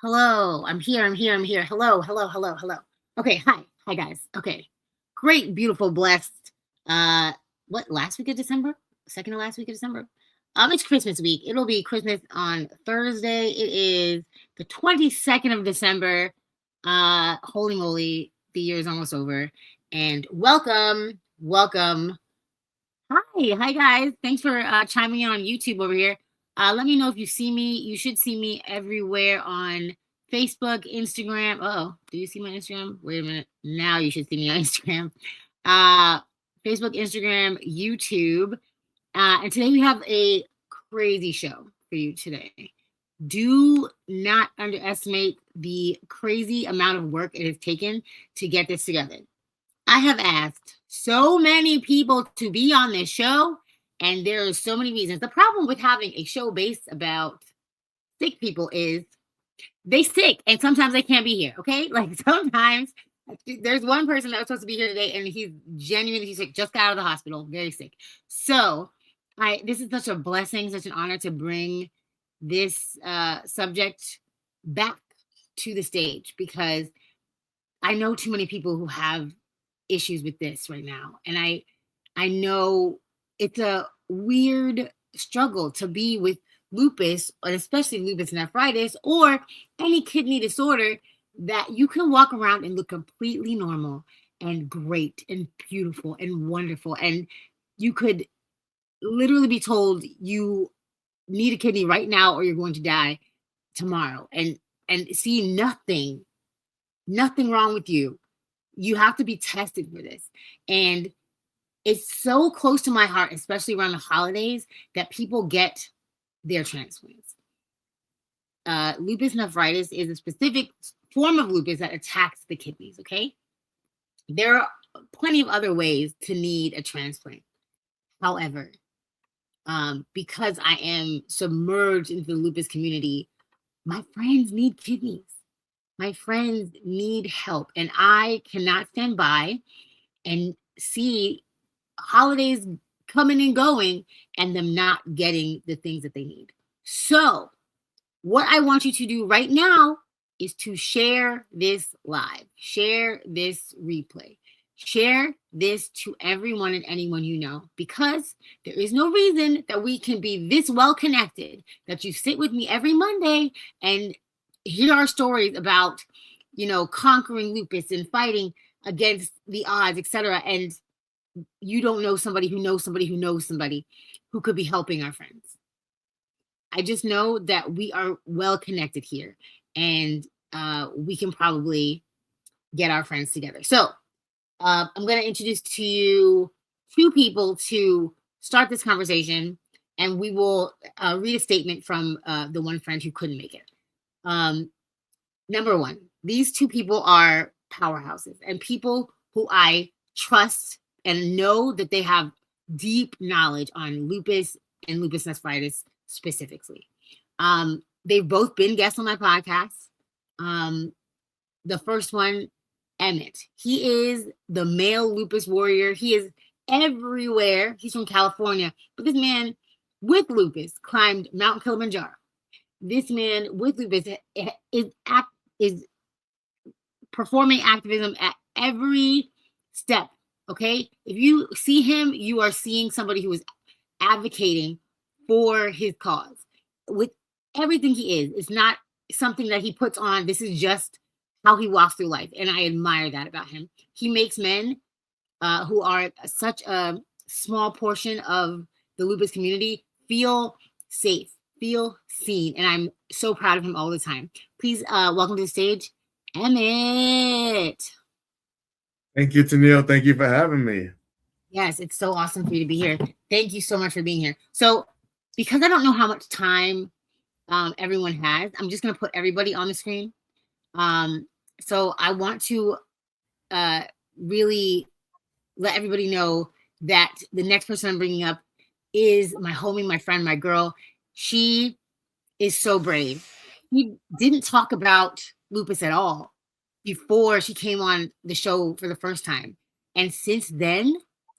Hello, I'm here. Hello, hello, hello, hello. Okay, hi guys. Okay, great, beautiful, blessed. What last week of December? Second to last week of December. It's Christmas week. It'll be Christmas on Thursday. It is the 22nd of December. Holy moly, the year is almost over. And welcome. Hi guys. Thanks for chiming in on YouTube over here. Let me know if you see me. You should see me everywhere on Facebook, Instagram. Oh, do you see my Instagram? Wait a minute. Now you should see me on Instagram. Uh, Facebook, Instagram, YouTube. And today we have a crazy show for you today. Do not underestimate the crazy amount of work it has taken to get this together. I have asked so many people to be on this show, and there are so many reasons. The problem with having a show based about sick people is they sick, and sometimes they can't be here. Okay, like sometimes there's one person that was supposed to be here today, and he's genuinely sick, just got out of the hospital, very sick. So, this is such a blessing, such an honor to bring this subject back to the stage because I know too many people who have issues with this right now, and I know it's a weird struggle to be with lupus, and especially lupus nephritis or any kidney disorder that you can walk around and look completely normal and great and beautiful and wonderful, and you could literally be told you need a kidney right now or you're going to die tomorrow, and see nothing wrong with you. You have to be tested for this. And it's so close to my heart, especially around the holidays, that people get their transplants. Lupus nephritis is a specific form of lupus that attacks the kidneys, okay? There are plenty of other ways to need a transplant. However, because I am submerged into the lupus community, my friends need kidneys. My friends need help, and I cannot stand by and see holidays coming and going and them not getting the things that they need. So what I want you to do right now is to share this live, share this replay, share this to everyone and anyone you know, because there is no reason that we can be this well connected that you sit with me every Monday and hear our stories about, conquering lupus and fighting against the odds, etc. And you don't know somebody who knows somebody who knows somebody who could be helping our friends. I just know that we are well connected here, and we can probably get our friends together. So I'm going to introduce to you two people to start this conversation, and we will read a statement from the one friend who couldn't make it. Number one, these two people are powerhouses and people who I trust and know that they have deep knowledge on lupus and lupus nephritis specifically. They've both been guests on my podcast. The first one, Emmett. He is the male lupus warrior. He is everywhere. He's from California, but this man with lupus climbed Mount Kilimanjaro. This man with lupus is performing activism at every step. Okay, if you see him, you are seeing somebody who is advocating for his cause with everything he is. It's not something that he puts on. This is just how he walks through life, and I admire that about him. He makes men who are such a small portion of the lupus community feel safe, feel seen, and I'm so proud of him all the time. Please welcome to the stage, Emmett. Thank you, Tenille. Thank you for having me. Yes, it's so awesome for you to be here. Thank you so much for being here. So, because I don't know how much time everyone has, I'm just going to put everybody on the screen. So I want to really let everybody know that the next person I'm bringing up is my homie, my friend, my girl. She is so brave. We didn't talk about lupus at all before she came on the show for the first time. And since then,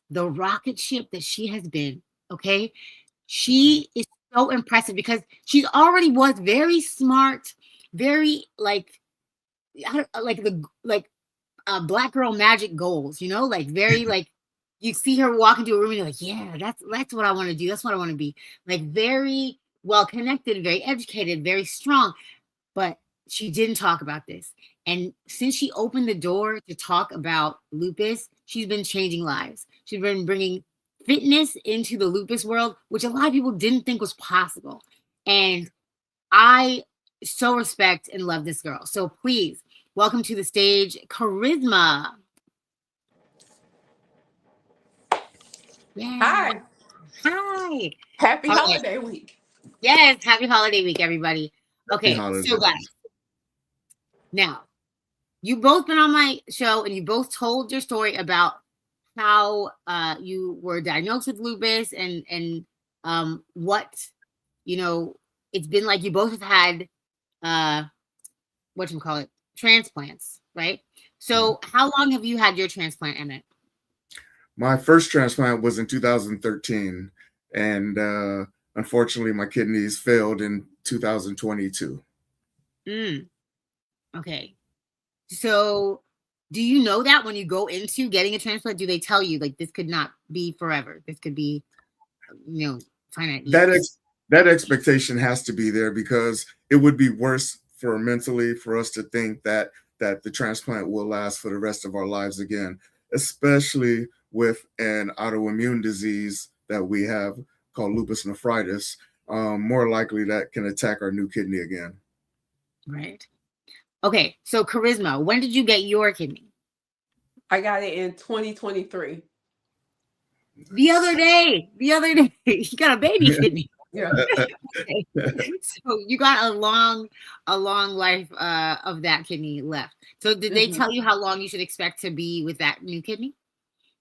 the rocket ship that she has been, okay, she is so impressive because she already was very smart, very like Black Girl Magic goals, you know, like very like you see her walk into a room and you're like, yeah, that's what I want to do. That's what I want to be. Like very well connected, very educated, very strong. But she didn't talk about this. And since she opened the door to talk about lupus, she's been changing lives. She's been bringing fitness into the lupus world, which a lot of people didn't think was possible. And I so respect and love this girl. So please welcome to the stage, Charisma. Yeah. Hi. Hi. Happy All right. holiday week. Yes. Happy holiday week, everybody. Okay. holiday. So, guys, now you both been on my show and you both told your story about how you were diagnosed with lupus and what, you know, it's been like. You both have had transplants, right? So how long have you had your transplant, Emmett? My first transplant was in 2013, and unfortunately, my kidneys failed in 2022. Okay. So do you know that when you go into getting a transplant, do they tell you like this could not be forever? This could be, finite years? That expectation has to be there, because it would be worse for mentally for us to think that the transplant will last for the rest of our lives again, especially with an autoimmune disease that we have called lupus nephritis. More likely that can attack our new kidney again. Right. Okay. So Charisma, when did you get your kidney? I got it in 2023. The other day. You got a baby kidney. Yeah. Okay. So you got a long life of that kidney left. So did they tell you how long you should expect to be with that new kidney?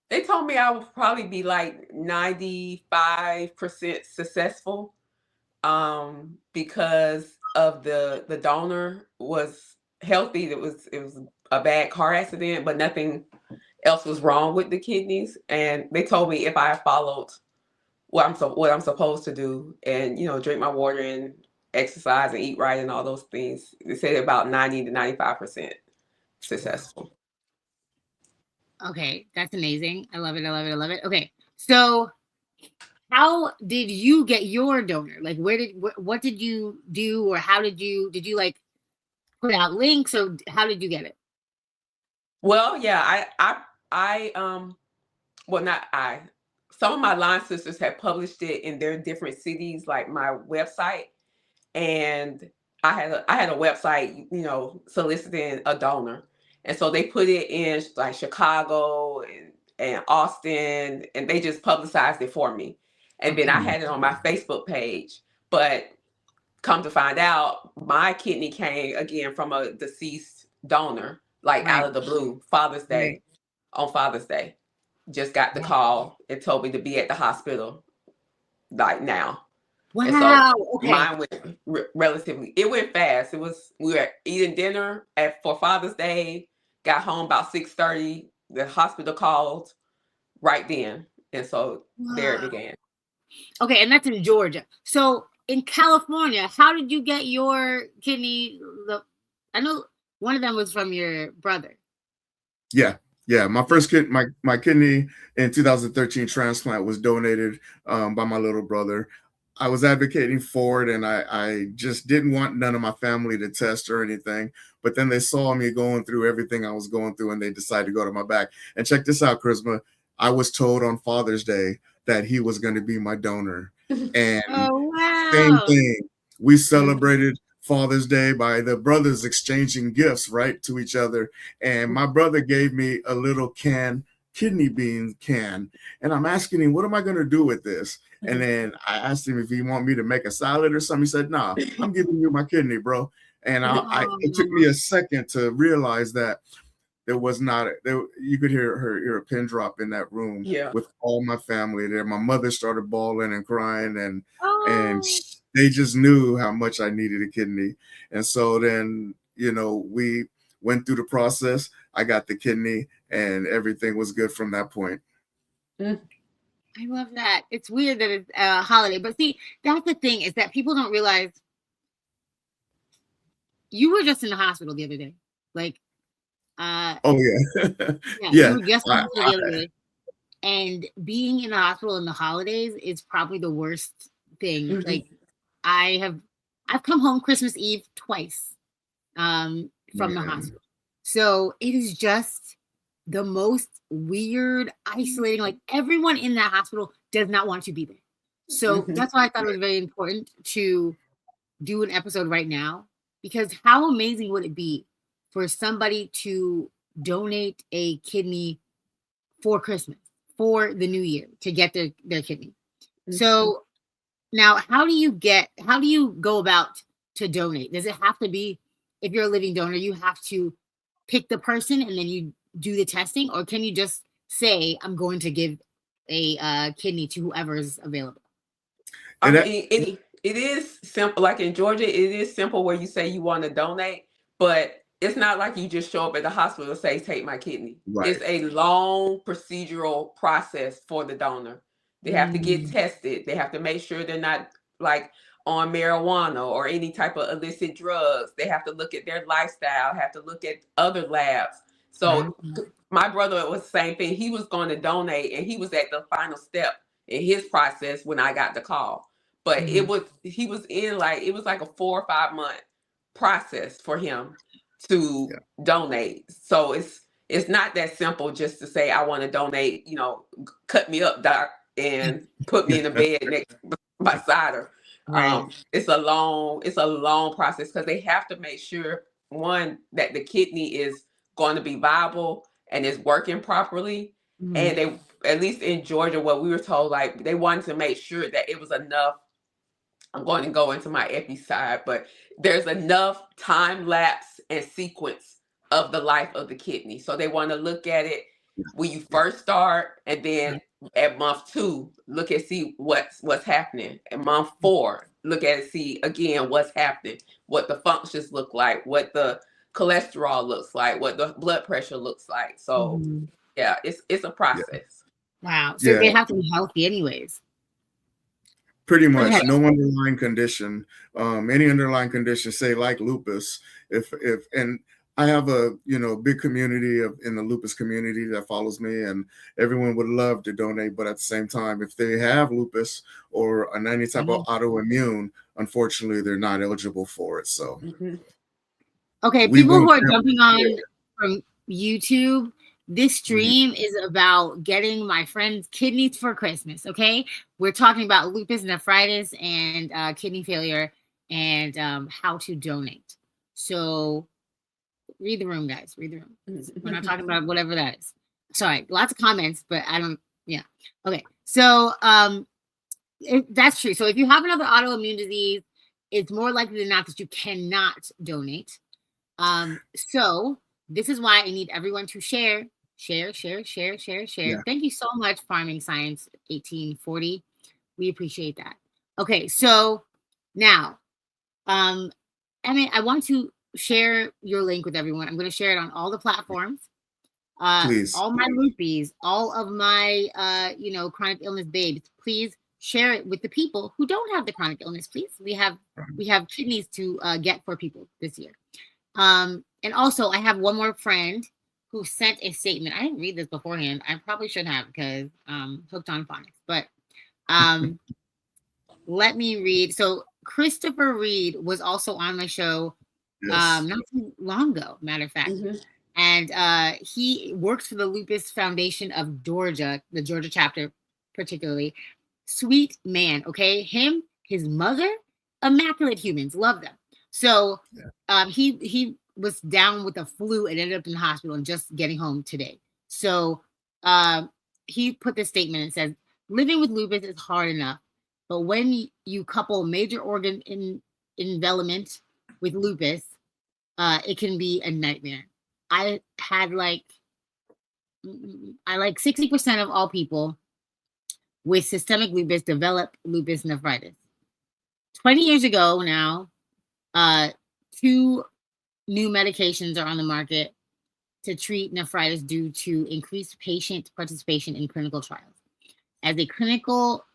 They told me I would probably be like 95% successful, because of the donor was healthy. It was a bad car accident, but nothing else was wrong with the kidneys. And they told me if I followed what I'm supposed to do, and drink my water and exercise and eat right and all those things, they said about 90 to 95% successful. Okay, that's amazing. I love it. Okay, so how did you get your donor? Like, what did you do, or how did you like put out links, or how did you get it? Well, yeah, well, not I. Some of my line sisters had published it in their different cities, like my website, and I had a website, soliciting a donor, and so they put it in like Chicago and Austin, and they just publicized it for me, and then I had it on my Facebook page. But come to find out, my kidney came again from a deceased donor, like out of the blue, Father's Day, on Father's Day. Just got the call and told me to be at the hospital like now. Wow. And so Okay. mine went it went fast. We were eating dinner for Father's Day, got home about 6:30. The hospital called right then. And so there it began. Okay, and that's in Georgia. So in California, how did you get your kidney? I know one of them was from your brother. Yeah. My first my kidney in 2013 transplant was donated by my little brother. I was advocating for it, and I just didn't want none of my family to test or anything. But then they saw me going through everything I was going through, and they decided to go to my back. And check this out, Charisma. I was told on Father's Day that he was going to be my donor. And same thing. We celebrated Father's Day by the brothers exchanging gifts, right, to each other. And my brother gave me a little kidney bean can. And I'm asking him, what am I going to do with this? And then I asked him if he want me to make a salad or something. He said, nah, I'm giving you my kidney, bro. And it took me a second to realize that there was not you could hear a pin drop in that room with all my family there. My mother started bawling and crying, and they just knew how much I needed a kidney. And so then, we went through the process. I got the kidney, and everything was good from that point. I love that. It's weird that it's a holiday, but see, that's the thing, is that people don't realize you were just in the hospital the other day. Like, oh yeah, yeah, yeah. you were just in the hospital the other day. And being in the hospital in the holidays is probably the worst thing. Mhm. Like, I've come home Christmas Eve twice from the Man. hospital. So it is just the most weird, isolating. Like, everyone in that hospital does not want to be there. So Mhm. that's why I thought it was very important to do an episode right now, because how amazing would it be for somebody to donate a kidney for Christmas, for the new year, to get their kidney. So now, how do you go about to donate? Does it have to be, if you're a living donor, you have to pick the person and then you do the testing, or can you just say, I'm going to give a kidney to whoever is available? I And that, mean, it is simple. Like in Georgia, it is simple where you say you want to donate, but it's not like you just show up at the hospital and say, take my kidney. right. It's a long procedural process for the donor. They have to get tested. They have to make sure they're not like on marijuana or any type of illicit drugs. They have to look at their lifestyle, have to look at other labs. So my brother was the same thing. He was going to donate and he was at the final step in his process when I got the call. But he was in like, it was like a 4 or 5 month process for him to donate. So it's not that simple just to say, I want to donate, cut me up, doc, and put me in a bed next beside her. Right. It's a long process because they have to make sure, one, that the kidney is going to be viable and is working properly. And they, at least in Georgia, what we were told, like they wanted to make sure that it was enough. I'm going to go into my epi side, but there's enough time lapse and sequence of the life of the kidney. So they want to look at it when you first start, and then at month 2, look and see what's happening. At month 4, look at it, see again what's happening, what the functions look like, what the cholesterol looks like, what the blood pressure looks like. So yeah, it's a process. Wow. So they have to be healthy anyways. Pretty much, no underlying condition, any underlying condition, say like lupus. And I have a big community in the lupus community that follows me, and everyone would love to donate. But at the same time, if they have lupus or any type of autoimmune, unfortunately, they're not eligible for it. So, okay, people who are jumping on from YouTube, this stream is about getting my friend's kidneys for Christmas. Okay, we're talking about lupus nephritis and kidney failure and how to donate. So read the room, guys. Read the room. We're not talking about whatever that is. Sorry, lots of comments, but I don't. Yeah. Okay. So that's true. So if you have another autoimmune disease, it's more likely than not that you cannot donate. So this is why I need everyone to share. Yeah. Thank you so much, Farming Science 1840. We appreciate that. Okay, so now, I want to share your link with everyone. I'm going to share it on all the platforms. Please. All my loopies, all of my chronic illness babes, please share it with the people who don't have the chronic illness. Please, we have kidneys to get for people this year. And also, I have one more friend who sent a statement. I didn't read this beforehand. I probably should have, because hooked on phonics. But let me read. So Christopher Reed was also on my show not too long ago, matter of fact. And he works for the Lupus Foundation of Georgia, the Georgia chapter particularly. Sweet man, okay? Him, his mother, immaculate humans, love them. So he was down with the flu and ended up in the hospital and just getting home today. So he put this statement and says, living with lupus is hard enough, but when you couple major organ envelopment with lupus, it can be a nightmare. I like 60% of all people with systemic lupus develop lupus nephritis. 20 years ago now, 2 new medications are on the market to treat nephritis due to increased patient participation in clinical trials. As a clinical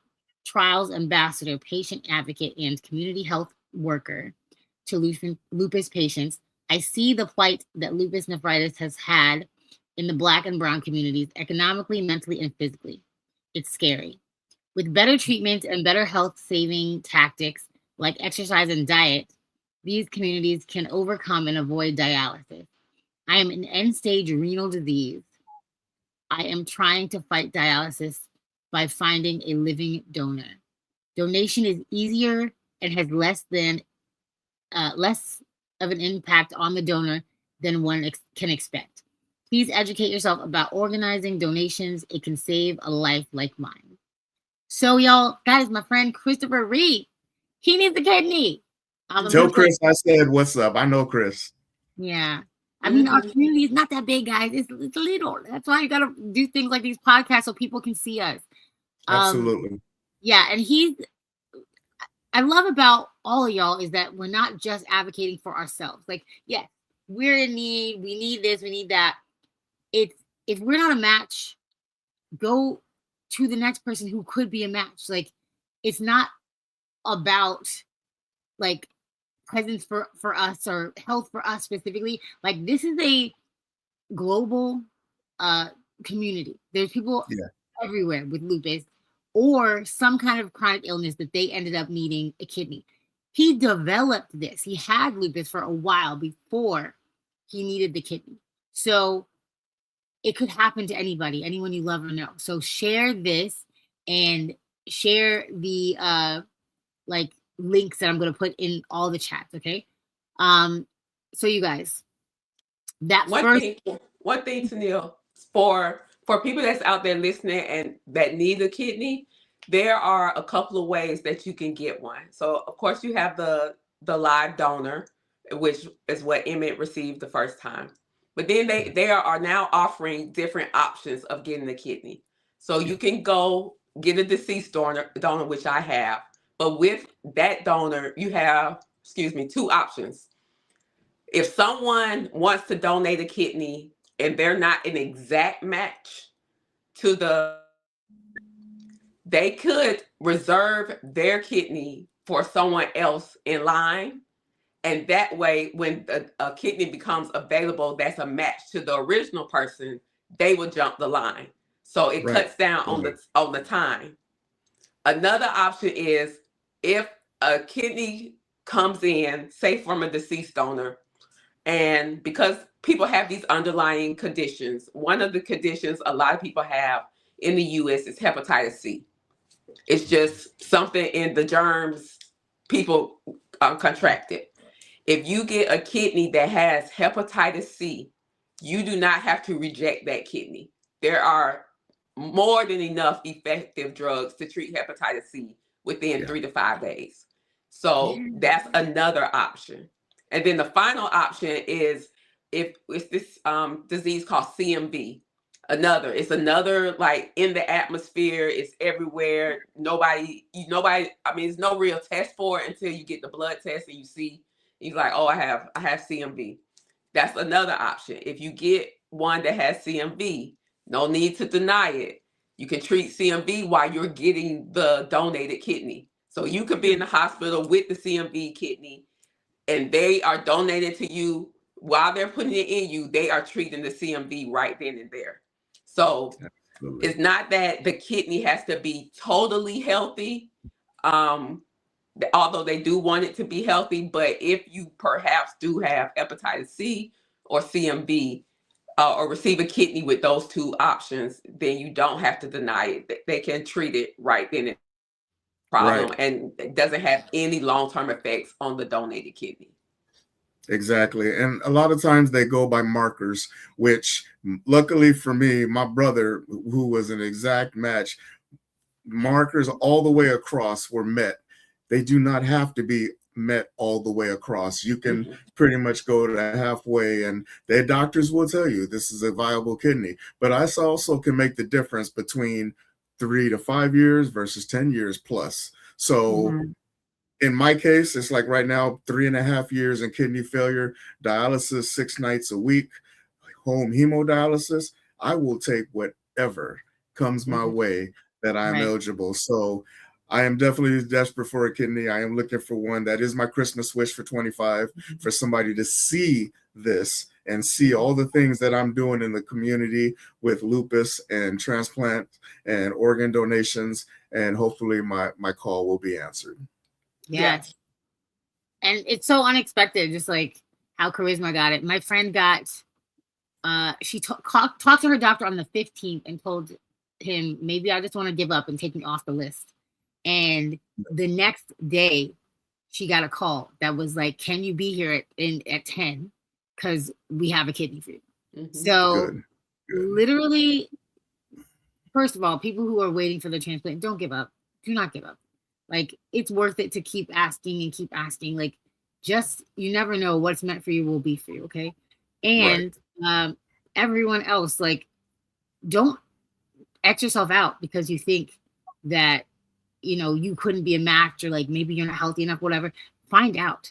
trials ambassador, patient advocate, and community health worker, to lupus patients. I see the plight that lupus nephritis has had in the Black and brown communities, economically, mentally, and physically. It's scary. With better treatments and better health-saving tactics like exercise and diet, these communities can overcome and avoid dialysis. I am in end-stage renal disease. I am trying to fight dialysis by finding a living donor. Donation is easier and has less of an impact on the donor than one can expect. Please educate yourself about organizing donations. It can save a life like mine. So, y'all, that is my friend Christopher Reed. He needs a kidney. Tell Chris I said what's up. I know Chris. Yeah. I mean, our community is not that big, guys. It's little. That's why you got to do things like these podcasts so people can see us. Absolutely. Yeah. And I love about all of y'all is that we're not just advocating for ourselves. Like, yes, we're in need. We need this. We need that. If we're not a match, go to the next person who could be a match. Like, it's not about like presence for us or health for us specifically. Like, this is a global community. There's people everywhere with lupus or some kind of chronic illness that they ended up needing a kidney. He developed this. He had lupus for a while before he needed the kidney. So it could happen to anybody, anyone you love or know. So share this and share the like links that I'm going to put in all the chats. Okay. So you guys, one thing, Tenille, for people that's out there listening and that need a kidney, there are a couple of ways that you can get one. So of course you have the live donor, which is what Emmett received the first time. But then they are now offering different options of getting a kidney. So you can go get a deceased donor, which I have. But with that donor, you have, two options. If someone wants to donate a kidney and they're not an exact match to they could reserve their kidney for someone else in line. And that way, when a kidney becomes available that's a match to the original person, they will jump the line. So it cuts down on the time. Another option is if a kidney comes in, say from a deceased donor, and because people have these underlying conditions, one of the conditions a lot of people have in the US is hepatitis C. It's just something in the germs people contracted. If you get a kidney that has hepatitis C, you do not have to reject that kidney. There are more than enough effective drugs to treat hepatitis C within 3 to 5 days. So that's another option. And then the final option is if it's this disease called CMV. It's another like in the atmosphere, it's everywhere. Nobody, I mean, there's no real test for it until you get the blood test and you see, you're like, oh, I have CMV. That's another option. If you get one that has CMV, no need to deny it. You can treat CMV while you're getting the donated kidney. So you could be in the hospital with the CMV kidney and they are donated to you while they're putting it in you, they are treating the CMV right then and there. So it's not that the kidney has to be totally healthy, although they do want it to be healthy. But if you perhaps do have hepatitis C or CMV or receive a kidney with those two options, then you don't have to deny it. They can treat it right then and problem, and it doesn't have any long-term effects on the donated kidney. Exactly. And a lot of times they go by markers, which luckily for me, my brother, who was an exact match, markers all the way across were met. They do not have to be met all the way across. You can pretty much go to halfway and their doctors will tell you this is a viable kidney. But I also can make the difference between 3 to 5 years versus 10 years plus. So in my case, it's like right now, 3.5 years in kidney failure, dialysis 6 nights a week, home hemodialysis. I will take whatever comes my way that I'm eligible. So I am definitely desperate for a kidney. I am looking for one. That is my Christmas wish for 25, for somebody to see this and see all the things that I'm doing in the community with lupus and transplant and organ donations. And hopefully my call will be answered. Yes. And it's so unexpected, just like how Charisma got it. My friend got, she talked to her doctor on the 15th and told him, maybe I just want to give up and take me off the list. And the next day, she got a call that was like, can you be here at 10? Because we have a kidney for you. Mm-hmm. So Good. Literally, first of all, people who are waiting for the transplant, don't give up. Do not give up. Like, it's worth it to keep asking and keep asking. Like, just, you never know what's meant for you will be for you, okay? And everyone else, like, don't X yourself out because you think that, you know, you couldn't be a match, or like maybe you're not healthy enough, whatever. Find out,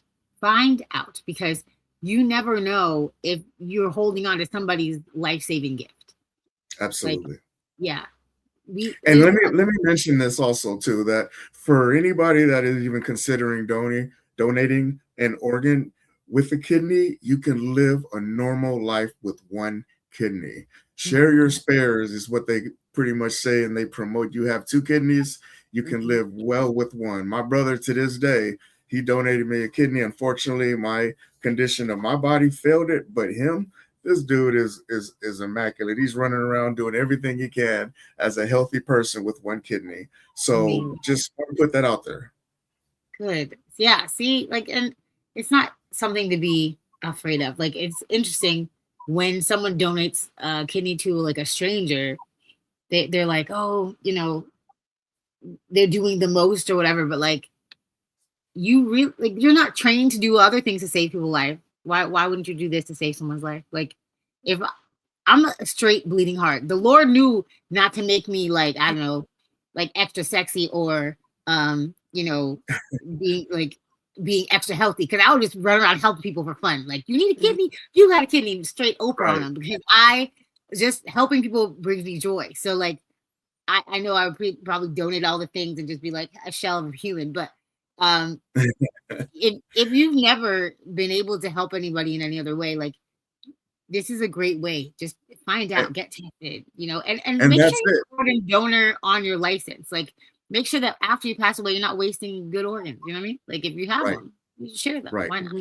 because you never know if you're holding on to somebody's life-saving gift. Absolutely. Like, yeah. And let me mention this also too, that for anybody that is even considering donating an organ with a kidney, you can live a normal life with one kidney. Share your spares is what they pretty much say, and they promote. You have 2 kidneys, you can live well with one. My brother, to this day, he donated me a kidney. Unfortunately, my condition of my body failed it, but him, this dude is immaculate. He's running around doing everything he can as a healthy person with one kidney. So just want to put that out there. Good. Yeah. See, like, and it's not something to be afraid of. Like, it's interesting when someone donates a kidney to like a stranger, they're like, oh, you know, they're doing the most or whatever, but like, you really, like, you're not trained to do other things to save people's life. Why wouldn't you do this to save someone's life? Like, if I'm a straight bleeding heart, the Lord knew not to make me like, I don't know, like extra sexy or you know, being extra healthy, because I would just run around helping people for fun. Like, you need a kidney, you got a kidney, straight Oprah on them, because I just helping people brings me joy. So like, I know I would probably donate all the things and just be like a shell of a human, but if you've never been able to help anybody in any other way, like, this is a great way. Just find out, get tested, you know, and make sure you put a donor on your license. Like, make sure that after you pass away, you're not wasting good organs. You know what I mean? Like, if you have them, you should share them. Right. Why not?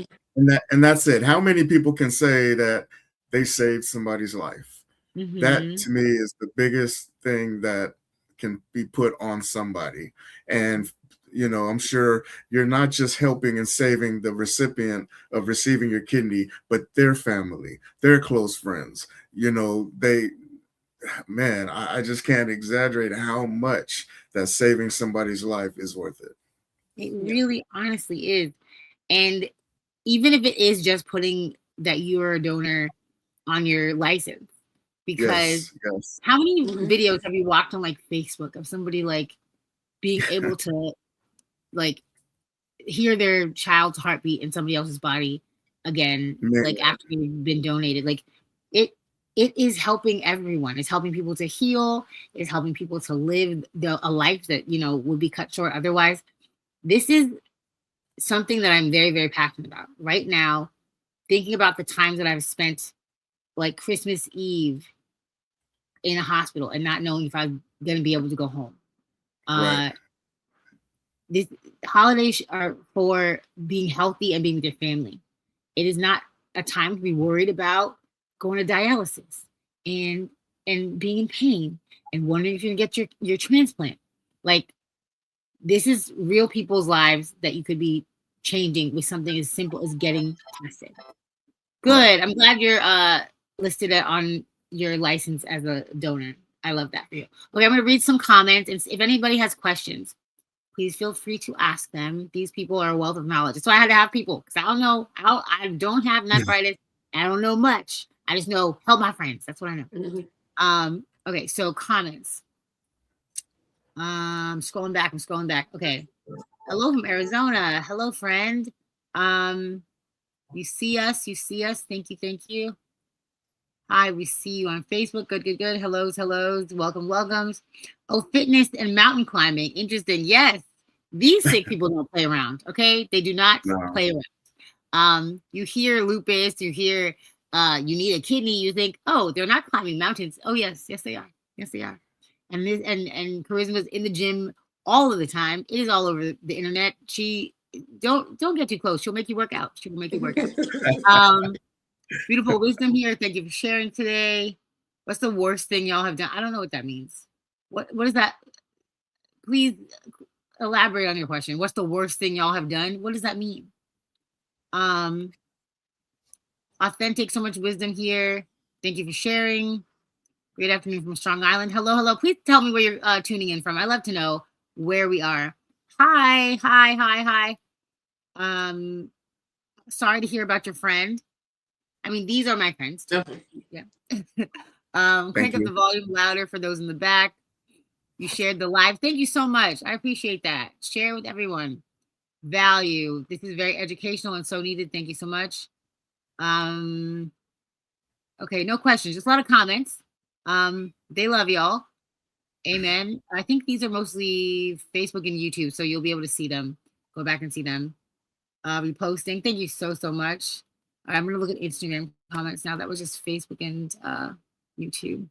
And that's it. How many people can say that they saved somebody's life? Mm-hmm. That to me is the biggest thing that can be put on somebody. And you know, I'm sure you're not just helping and saving the recipient of receiving your kidney, but their family, their close friends. You know, I just can't exaggerate how much that saving somebody's life is worth it. It really honestly is. And even if it is just putting that you're a donor on your license, because how many videos have you watched on like Facebook of somebody like being able to like hear their child's heartbeat in somebody else's body again, like after they've been donated? Like, it is helping everyone. It's helping people to heal. It's helping people to live a life that, you know, would be cut short otherwise. This is something that I'm very, very passionate about right now. Thinking about the times that I've spent like Christmas Eve in a hospital and not knowing if I'm going to be able to go home. This holidays are for being healthy and being with your family. It is not a time to be worried about going to dialysis and being in pain and wondering if you're gonna get your transplant. Like, this is real people's lives that you could be changing with something as simple as getting tested. Good. I'm glad you're listed on your license as a donor. I love that for you. Okay, I'm gonna read some comments, and if anybody has questions, please feel free to ask them. These people are a wealth of knowledge. So I had to have people, because I don't know. I don't have nephritis. I don't know much. I just know help my friends. That's what I know. Mm-hmm. Okay, so comments. I'm scrolling back. Okay. Hello from Arizona. Hello, friend. You see us. Thank you. Hi, we see you on Facebook. Good. Hellos. Welcomes. Oh, fitness and mountain climbing. Interesting. Yes. These sick people don't play around. Okay, they do not No. play around. You hear lupus, you hear you need a kidney, you think, oh, they're not climbing mountains. Oh yes, yes they are. Yes they are. And this and Charisma's in the gym all of the time. It is all over the internet. She don't get too close. She'll make you work out. She will make you work out. Beautiful wisdom here. Thank you for sharing today. What's the worst thing y'all have done? I don't know what that means. What is that? Please elaborate on your question. What's the worst thing y'all have done? What does that mean? Authentic, so much wisdom here. Thank you for sharing. Great afternoon from Strong Island. Hello, hello. Please tell me where you're tuning in from. I love to know where we are. Hi. Sorry to hear about your friend. I mean, these are my friends. Okay. Yeah. Crank up the volume louder for those in the back. You shared the live. Thank you so much. I appreciate that. Share with everyone. Value. This is very educational and so needed. Thank you so much. Okay, no questions. Just a lot of comments. They love y'all. Amen. I think these are mostly Facebook and YouTube, so you'll be able to see them. Go back and see them. Reposting. Thank you so much. All right, I'm gonna look at Instagram comments now. That was just Facebook and YouTube.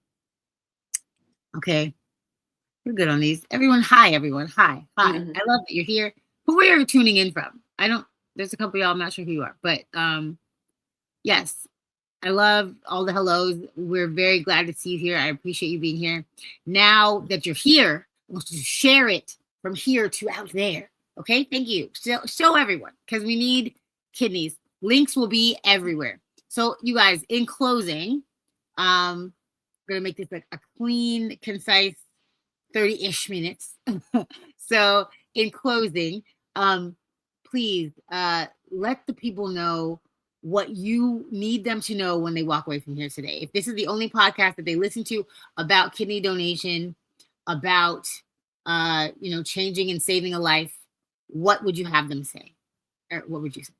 Okay, we're good on these. Everyone, hi everyone. Hi. Mm-hmm. I love that you're here. Who are you tuning in from? There's a couple of y'all, I'm not sure who you are, but yes. I love all the hellos. We're very glad to see you here. I appreciate you being here. Now that you're here, I want you to share it from here to out there. Okay, thank you. Show everyone, because we need kidneys. Links will be everywhere. So you guys, in closing, I'm gonna make this like a clean, concise 30-ish minutes. So in closing, please let the people know what you need them to know when they walk away from here today. If this is the only podcast that they listen to about kidney donation, about changing and saving a life, what would you have them say? Or what would you say?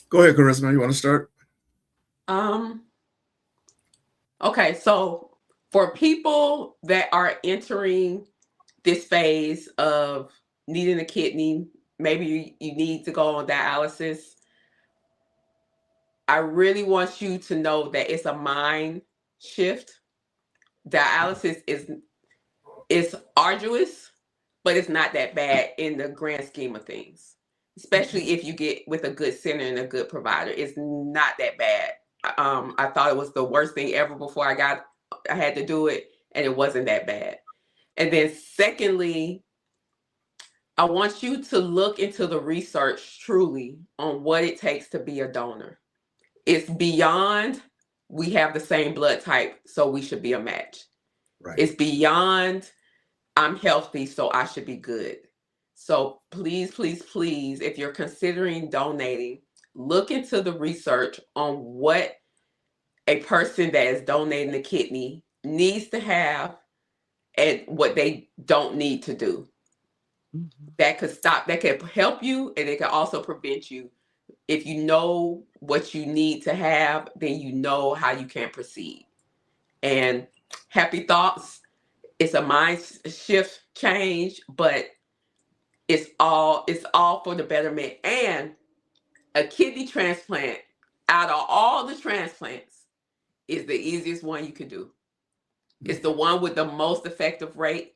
Go ahead, Charisma. You want to start? Okay, so for people that are entering this phase of needing a kidney, maybe you need to go on dialysis. I really want you to know that it's a mind shift. Dialysis is arduous, but it's not that bad in the grand scheme of things. Especially if you get with a good center and a good provider, it's not that bad. I thought it was the worst thing ever before I had to do it, and it wasn't that bad. And then secondly, I want you to look into the research truly on what it takes to be a donor. It's beyond we have the same blood type, so we should be a match. Right. It's beyond I'm healthy, so I should be good. So please, please, please, if you're considering donating, look into the research on what a person that is donating a kidney needs to have and what they don't need to do. Mm-hmm. That could help you, and it could also prevent you. If you know what you need to have, then you know how you can proceed. And happy thoughts. It's a mind shift change, but it's all for the betterment. And a kidney transplant, out of all the transplants, is the easiest one you can do. It's the one with the most effective rate.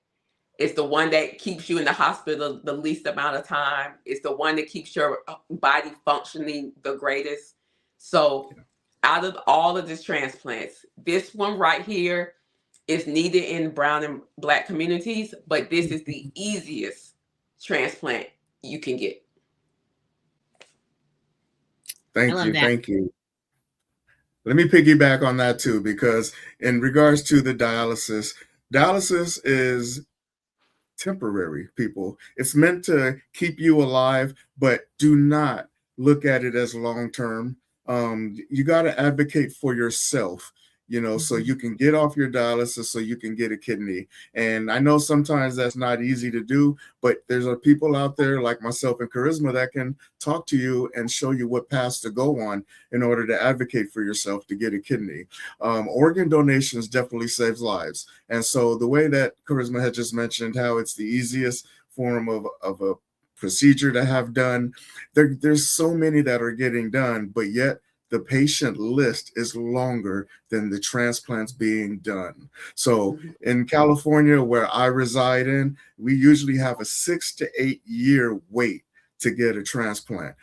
It's the one that keeps you in the hospital the least amount of time. It's the one that keeps your body functioning the greatest. So out of all of these transplants, this one right here is needed in brown and black communities, but this is the easiest transplant you can get. Thank you. Let me piggyback on that too, because in regards to the dialysis is temporary, people. It's meant to keep you alive, but do not look at it as long-term. You got to advocate for yourself, so you can get off your dialysis, so you can get a kidney. And I know sometimes that's not easy to do, but there's people out there like myself and Charisma that can talk to you and show you what paths to go on in order to advocate for yourself to get a kidney. Organ donations definitely saves lives. And so the way that Charisma had just mentioned, how it's the easiest form of a procedure to have done. There's so many that are getting done, but yet the patient list is longer than the transplants being done. So in California, where I reside in, we usually have a 6 to 8 year wait to get a transplant.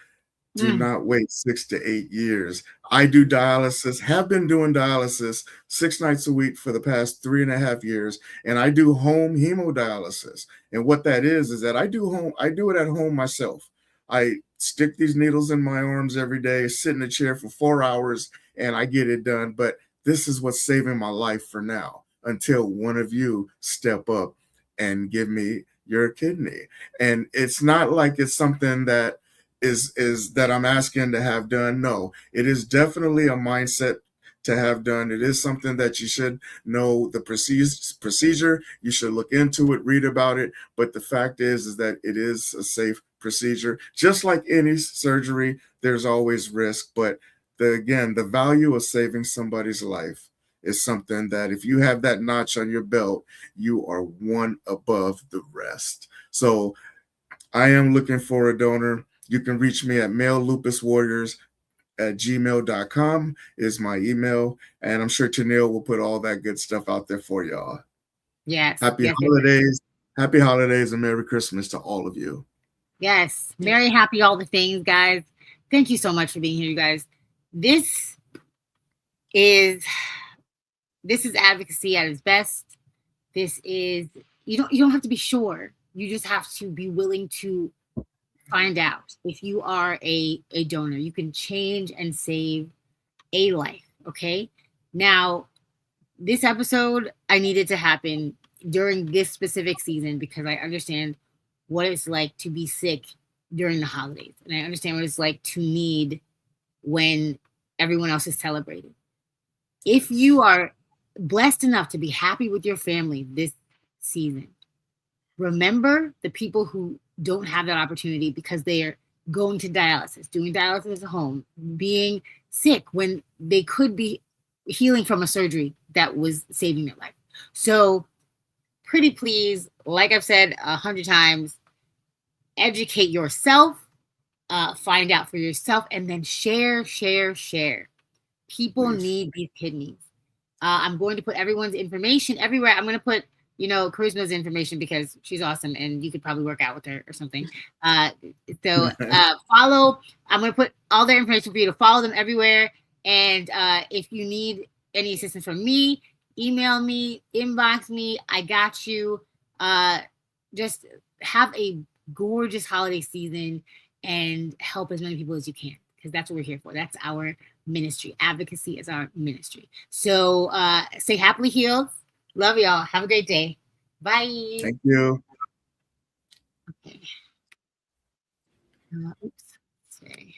Do not wait 6 to 8 years. I do dialysis, have been doing dialysis 6 nights a week for the past 3.5 years, and I do home hemodialysis. And what that is that I do it at home myself. I stick these needles in my arms every day, sit in a chair for 4 hours, and I get it done. But this is what's saving my life for now, until one of you step up and give me your kidney. And it's not like it's something that is that I'm asking to have done. No, it is definitely a mindset to have done. It is something that you should know the procedure. You should look into it, read about it. But the fact is that it is a safe procedure. Just like any surgery, there's always risk. But again, the value of saving somebody's life is something that if you have that notch on your belt, you are one above the rest. So I am looking for a donor. You can reach me at maillupuswarriors@gmail.com is my email. And I'm sure Tenille will put all that good stuff out there for y'all. Yes. Happy yes, holidays. Happy holidays and Merry Christmas to all of you. Yes. Merry, happy, all the things, guys. Thank you so much for being here, you guys. This is advocacy at its best. This is, you don't have to be sure. You just have to be willing to find out. If you are a donor, you can change and save a life. Okay. Now, this episode, I needed to happen during this specific season because I understand what it's like to be sick during the holidays. And I understand what it's like to need when everyone else is celebrating. If you are blessed enough to be happy with your family this season, remember the people who don't have that opportunity because they are going to dialysis, doing dialysis at home, being sick when they could be healing from a surgery that was saving their life. So pretty please, like I've said 100 times, educate yourself, find out for yourself, and then share. People need these kidneys. I'm going to put everyone's information everywhere. I'm going to put Charisma's information because she's awesome and you could probably work out with her or something. Follow. I'm going to put all their information for you to follow them everywhere. And if you need any assistance from me, email me, inbox me. I got you. Just have a gorgeous holiday season and help as many people as you can, because that's what we're here for. That's our ministry. Advocacy is our ministry. So stay happily healed. Love y'all. Have a great day. Bye. Thank you. Okay. Oops. Sorry.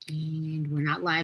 And we're not live.